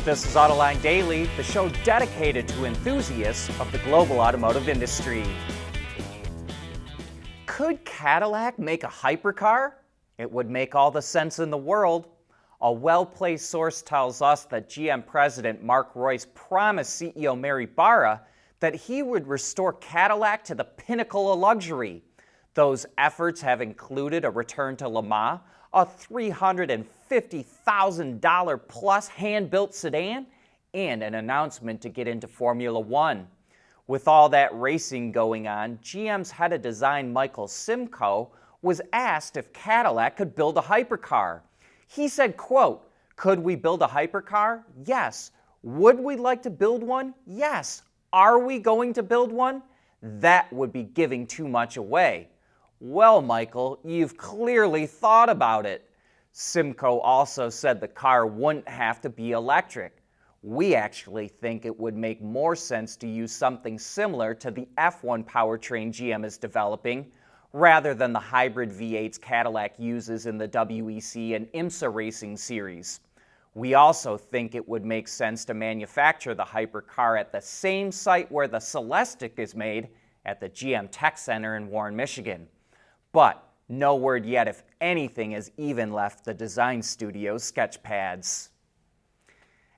This is Autoline Daily, the show dedicated to enthusiasts of the global automotive industry. Could Cadillac make a hypercar? It would make all the sense in the world. A well-placed source tells us that GM President Mark Reuss promised CEO Mary Barra that he would restore Cadillac to the pinnacle of luxury. Those efforts have included a return to Le Mans, a $350,000 plus hand-built sedan, and an announcement to get into Formula One. With all that racing going on, GM's head of design Michael Simcoe was asked if Cadillac could build a hypercar. He said, quote, "Could we build a hypercar? Yes. Would we like to build one? Yes. Are we going to build one? That would be giving too much away." Well, Michael, you've clearly thought about it. Simcoe also said the car wouldn't have to be electric. We actually think it would make more sense to use something similar to the F1 powertrain GM is developing, rather than the hybrid V8s Cadillac uses in the WEC and IMSA racing series. We also think it would make sense to manufacture the hypercar at the same site where the Celestiq is made, at the GM Tech Center in Warren, Michigan. But no word yet if anything has even left the design studio's sketch pads.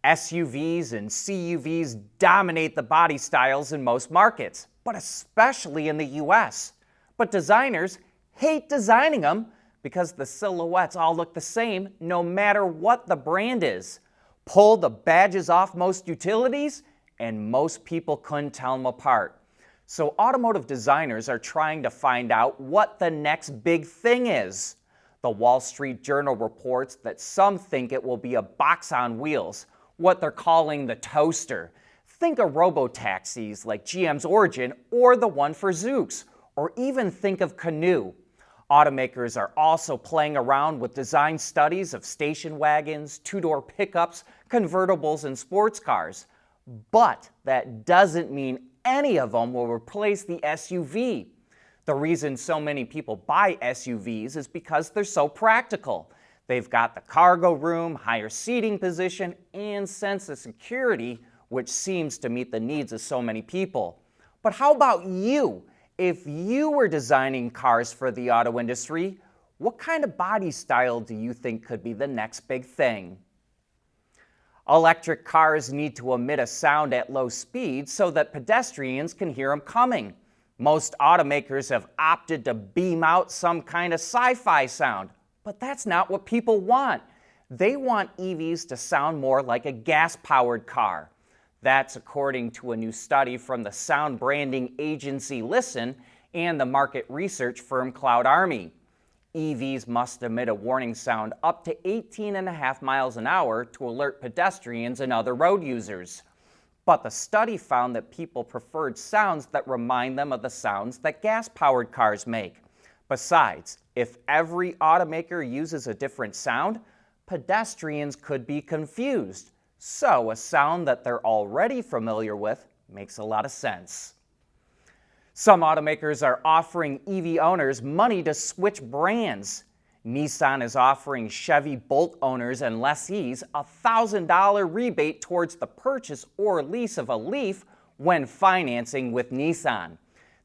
SUVs and CUVs dominate the body styles in most markets, but especially in the US. But designers hate designing them because the silhouettes all look the same no matter what the brand is. Pull the badges off most utilities, and most people couldn't tell them apart. So automotive designers are trying to find out what the next big thing is. The Wall Street Journal reports that some think it will be a box on wheels, what they're calling the toaster. Think of robo-taxis like GM's Origin or the one for Zoox, or even think of Canoe. Automakers are also playing around with design studies of station wagons, two-door pickups, convertibles, and sports cars. But that doesn't mean any of them will replace the SUV. The reason so many people buy SUVs is because they're so practical. They've got the cargo room, higher seating position, and sense of security, which seems to meet the needs of so many people. But how about you? If you were designing cars for the auto industry, what kind of body style do you think could be the next big thing? Electric cars need to emit a sound at low speeds so that pedestrians can hear them coming. Most automakers have opted to beam out some kind of sci-fi sound, but that's not what people want. They want EVs to sound more like a gas-powered car. That's according to a new study from the sound branding agency Listen and the market research firm Cloud Army. EVs must emit a warning sound up to 18.5 miles an hour to alert pedestrians and other road users. But the study found that people preferred sounds that remind them of the sounds that gas-powered cars make. Besides, if every automaker uses a different sound, pedestrians could be confused. So a sound that they're already familiar with makes a lot of sense. Some automakers are offering EV owners money to switch brands. Nissan is offering Chevy Bolt owners and lessees a $1,000 rebate towards the purchase or lease of a Leaf when financing with Nissan.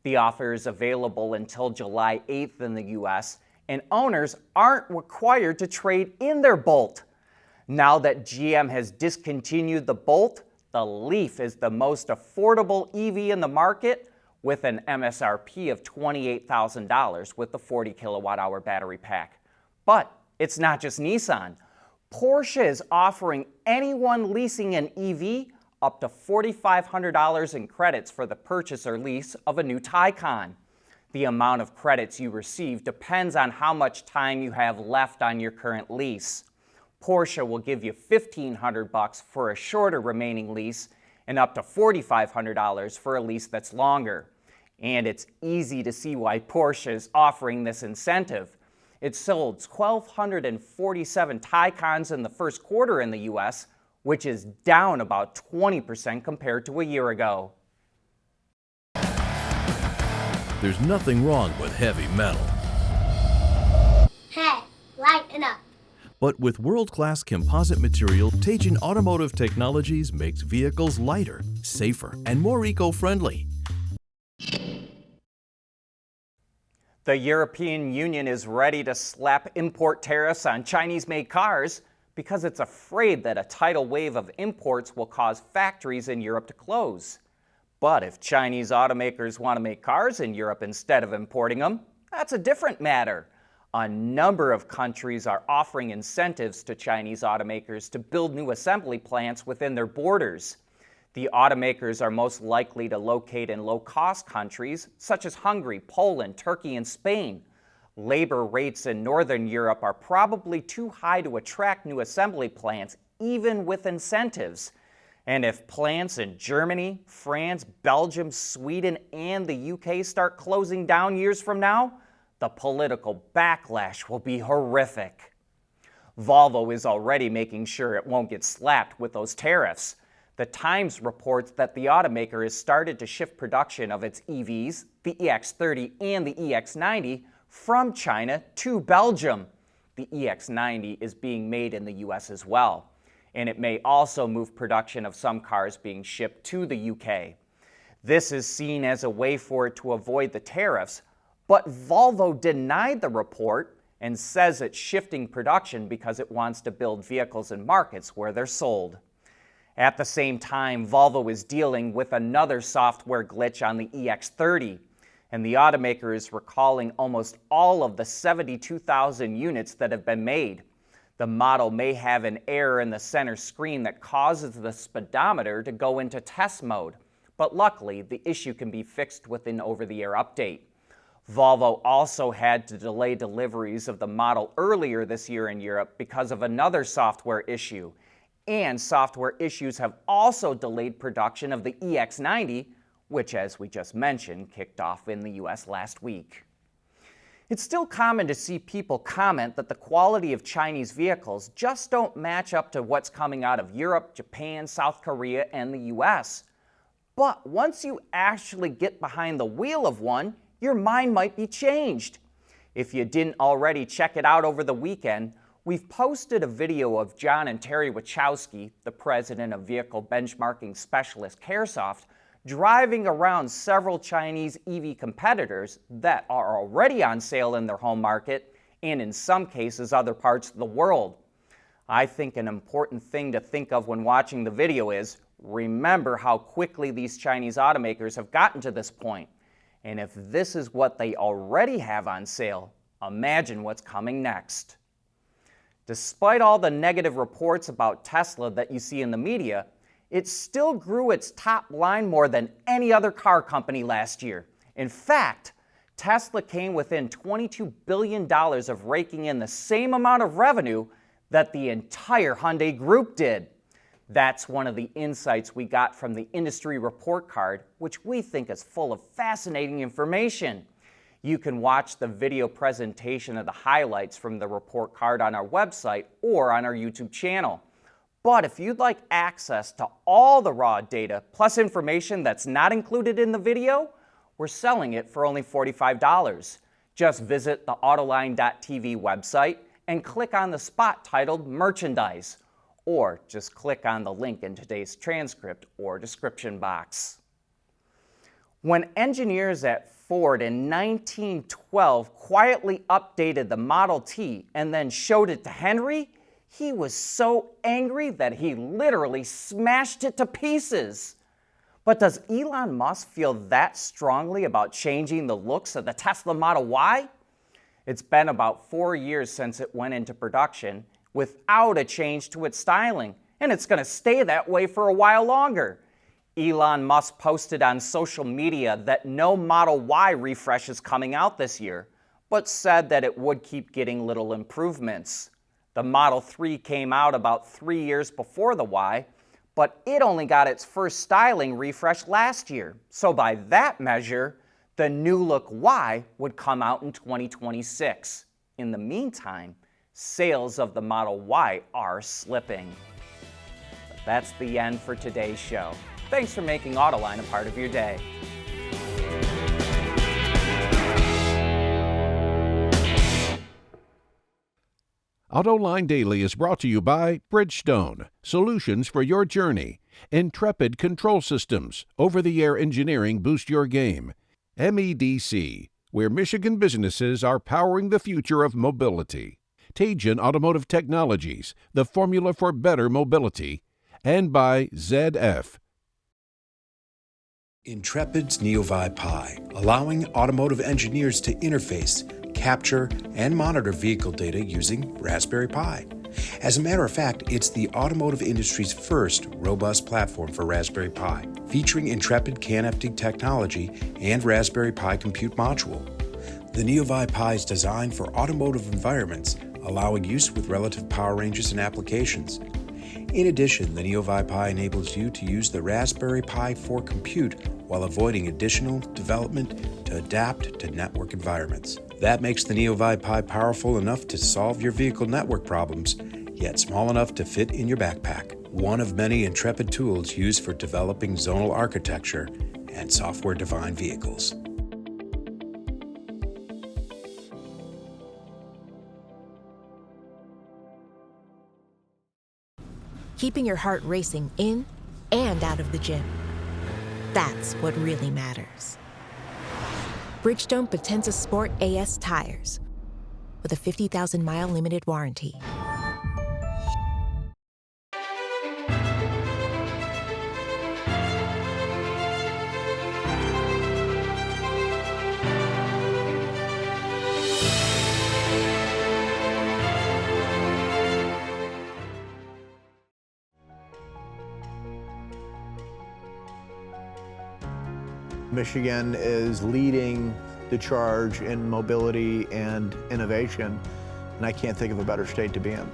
The offer is available until July 8th in the US, and owners aren't required to trade in their Bolt. Now that GM has discontinued the Bolt, the Leaf is the most affordable EV in the market, with an MSRP of $28,000 with the 40 kilowatt-hour battery pack. But it's not just Nissan. Porsche is offering anyone leasing an EV up to $4,500 in credits for the purchase or lease of a new Taycan. The amount of credits you receive depends on how much time you have left on your current lease. Porsche will give you $1,500 for a shorter remaining lease and up to $4,500 for a lease that's longer. And it's easy to see why Porsche is offering this incentive. It sold 1,247 Taycans in the first quarter in the US, which is down about 20% compared to a year ago. There's nothing wrong with heavy metal. Hey, lighten up. But with world-class composite material, Teijin Automotive Technologies makes vehicles lighter, safer, and more eco-friendly. The European Union is ready to slap import tariffs on Chinese-made cars because it's afraid that a tidal wave of imports will cause factories in Europe to close. But if Chinese automakers want to make cars in Europe instead of importing them, that's a different matter. A number of countries are offering incentives to Chinese automakers to build new assembly plants within their borders. The automakers are most likely to locate in low-cost countries such as Hungary, Poland, Turkey, and Spain. Labor rates in Northern Europe are probably too high to attract new assembly plants, even with incentives. And if plants in Germany, France, Belgium, Sweden, and the UK start closing down years from now, the political backlash will be horrific. Volvo is already making sure it won't get slapped with those tariffs. The Times reports that the automaker has started to shift production of its EVs, the EX30 and the EX90, from China to Belgium. The EX90 is being made in the US as well, and it may also move production of some cars being shipped to the UK. This is seen as a way for it to avoid the tariffs, but Volvo denied the report and says it's shifting production because it wants to build vehicles in markets where they're sold. At the same time, Volvo is dealing with another software glitch on the EX30, and the automaker is recalling almost all of the 72,000 units that have been made. The model may have an error in the center screen that causes the speedometer to go into test mode, but luckily the issue can be fixed with an over-the-air update. Volvo also had to delay deliveries of the model earlier this year in Europe because of another software issue. And software issues have also delayed production of the EX90, which, as we just mentioned, kicked off in the US last week. It's still common to see people comment that the quality of Chinese vehicles just don't match up to what's coming out of Europe, Japan, South Korea, and the US. But once you actually get behind the wheel of one, your mind might be changed. If you didn't already check it out over the weekend, we've posted a video of John and Terry Wachowski, the president of vehicle benchmarking specialist Caresoft, driving around several Chinese EV competitors that are already on sale in their home market and in some cases other parts of the world. I think an important thing to think of when watching the video is, remember how quickly these Chinese automakers have gotten to this point. And if this is what they already have on sale, imagine what's coming next. Despite all the negative reports about Tesla that you see in the media, it still grew its top line more than any other car company last year. In fact, Tesla came within $22 billion of raking in the same amount of revenue that the entire Hyundai Group did. That's one of the insights we got from the industry report card, which we think is full of fascinating information. You can watch the video presentation of the highlights from the report card on our website or on our YouTube channel. But if you'd like access to all the raw data, plus information that's not included in the video, we're selling it for only $45. Just visit the Autoline.tv website and click on the spot titled Merchandise, or just click on the link in today's transcript or description box. When engineers at Ford in 1912 quietly updated the Model T and then showed it to Henry, he was so angry that he literally smashed it to pieces. But does Elon Musk feel that strongly about changing the looks of the Tesla Model Y? It's been about 4 years since it went into production without a change to its styling, and it's going to stay that way for a while longer. Elon Musk posted on social media that no Model Y refresh is coming out this year, but said that it would keep getting little improvements. The Model 3 came out about 3 years before the Y, but it only got its first styling refresh last year. So by that measure, the new look Y would come out in 2026. In the meantime, sales of the Model Y are slipping. But that's the end for today's show. Thanks for making Autoline a part of your day. Autoline Daily is brought to you by Bridgestone, solutions for your journey. Intrepid Control Systems, over-the-air engineering boost your game. MEDC, where Michigan businesses are powering the future of mobility. Teijin Automotive Technologies, the formula for better mobility. And by ZF. Intrepid's NeoVi Pi, allowing automotive engineers to interface, capture, and monitor vehicle data using Raspberry Pi. As a matter of fact, it's the automotive industry's first robust platform for Raspberry Pi, featuring Intrepid CAN-FD technology and Raspberry Pi compute module. The NeoVi Pi is designed for automotive environments, allowing use with relative power ranges and applications. In addition, the NeoVi Pi enables you to use the Raspberry Pi for compute while avoiding additional development to adapt to network environments. That makes the NeoVi Pi powerful enough to solve your vehicle network problems, yet small enough to fit in your backpack. One of many Intrepid tools used for developing zonal architecture and software-defined vehicles. Keeping your heart racing in and out of the gym. That's what really matters. Bridgestone Potenza Sport AS tires with a 50,000-mile limited warranty. Michigan is leading the charge in mobility and innovation, and I can't think of a better state to be in.